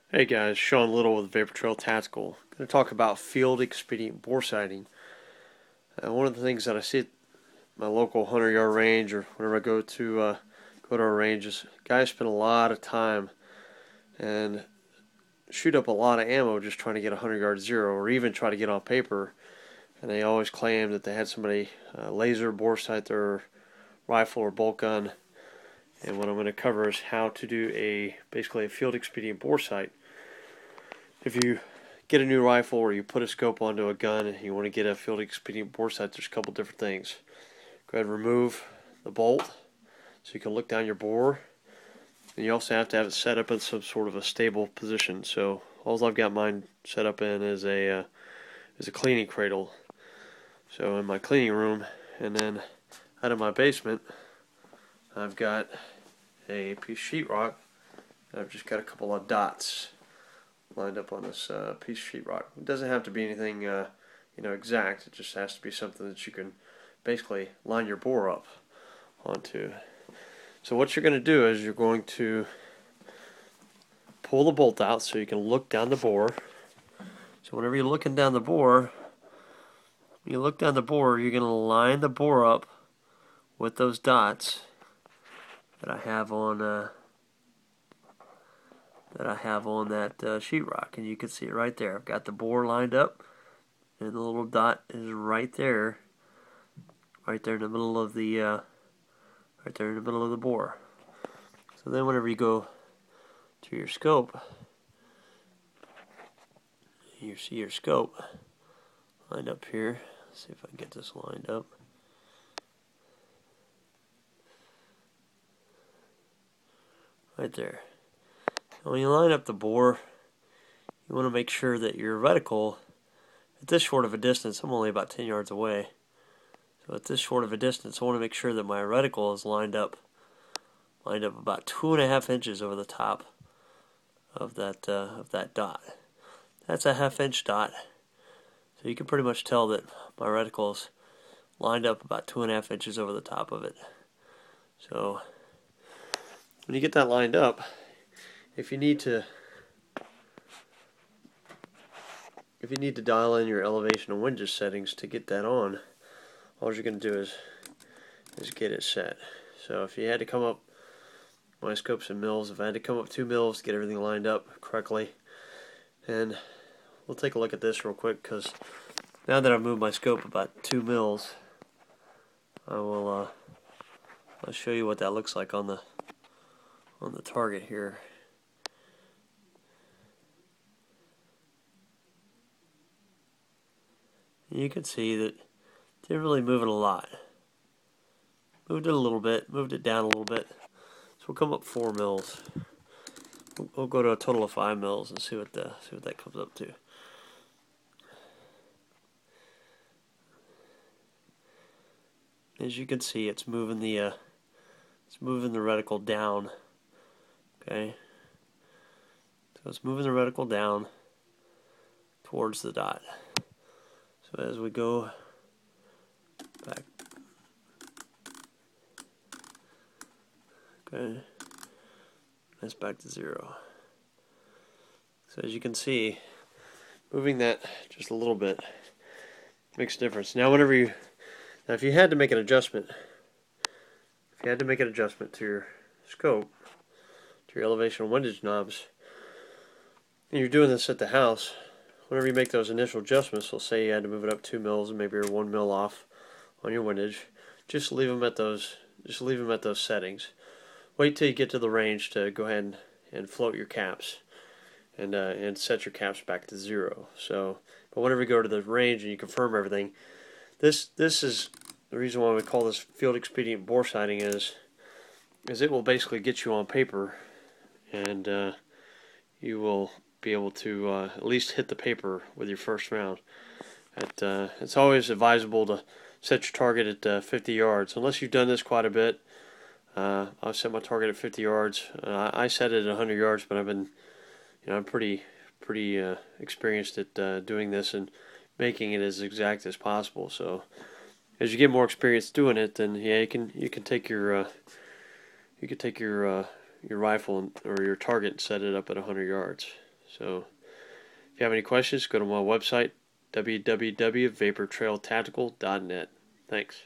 Hey guys, Sean Little with Vapor Trail Tactical. I'm going to talk about field expedient bore sighting. One of the things that I see at my local 100-yard range, or whenever I go to our ranges, guys spend a lot of time and shoot up a lot of ammo just trying to get a 100-yard zero, or even try to get on paper. And they always claim that they had somebody laser bore sight their rifle or bolt gun. And what I'm going to cover is how to do basically a field expedient bore sight. If you get a new rifle or you put a scope onto a gun and you want to get a field expedient bore sight, there's a couple different things. Go ahead and remove the bolt so you can look down your bore. And you also have to have it set up in some sort of a stable position. So all I've got mine set up in is a cleaning cradle. So in my cleaning room, and then out of my basement, I've got a piece of sheetrock. I've just got a couple of dots lined up on this piece of sheetrock. It doesn't have to be anything exact. It just has to be something that you can basically line your bore up onto. So what you're going to do is you're going to pull the bolt out so you can look down the bore. So whenever you're looking down the bore, you're going to line the bore up with those dots that I have on that sheetrock, and you can see it right there. I've got the bore lined up, and the little dot is right there in the middle of the bore. So then, whenever you go to your scope, you see your scope lined up here. Let's see if I can get this lined up. Right there. When you line up the bore, you want to make sure that your reticle, at this short of a distance, I'm only about 10 yards away, so at this short of a distance, I want to make sure that my reticle is lined up about 2.5 inches over the top of that dot. That's a half-inch dot, so you can pretty much tell that my reticle is lined up about 2.5 inches over the top of it. So when you get that lined up, if you need to dial in your elevation and wind settings to get that on, all you're going to do is get it set. So if you had to come up, my scope's in mils, if I had to come up 2 mils to get everything lined up correctly, and we'll take a look at this real quick, because now that I've moved my scope about 2 mils, I'll show you what that looks like on the target here. You can see that it didn't really move it a lot. Moved it a little bit, moved it down a little bit. So we'll come up 4 mils. We'll go to a total of 5 mils and see what that comes up to. As you can see, it's moving the reticle down. Okay, so it's moving the reticle down towards the dot. So as we go back, okay, that's back to 0. So as you can see, moving that just a little bit makes a difference. Now if you had to make an adjustment, to your scope, to your elevation and windage knobs, and you're doing this at the house, whenever you make those initial adjustments, let's say you had to move it up 2 mils and maybe you're 1 mil off on your windage, just leave them at those settings. Wait till you get to the range to go ahead and float your caps and set your caps back to 0. So, but whenever you go to the range and you confirm everything, this is the reason why we call this field expedient bore sighting is it will basically get you on paper, and you will be able to at least hit the paper with your first round. It's always advisable to set your target at 50 yards. Unless you've done this quite a bit, I'll set my target at 50 yards. I set it at 100 yards, but I'm pretty experienced at doing this and making it as exact as possible. So as you get more experience doing it, then yeah, you can take your rifle or your target and set it up at 100 yards. So if you have any questions, go to my website, www.vaportrailtactical.net. Thanks.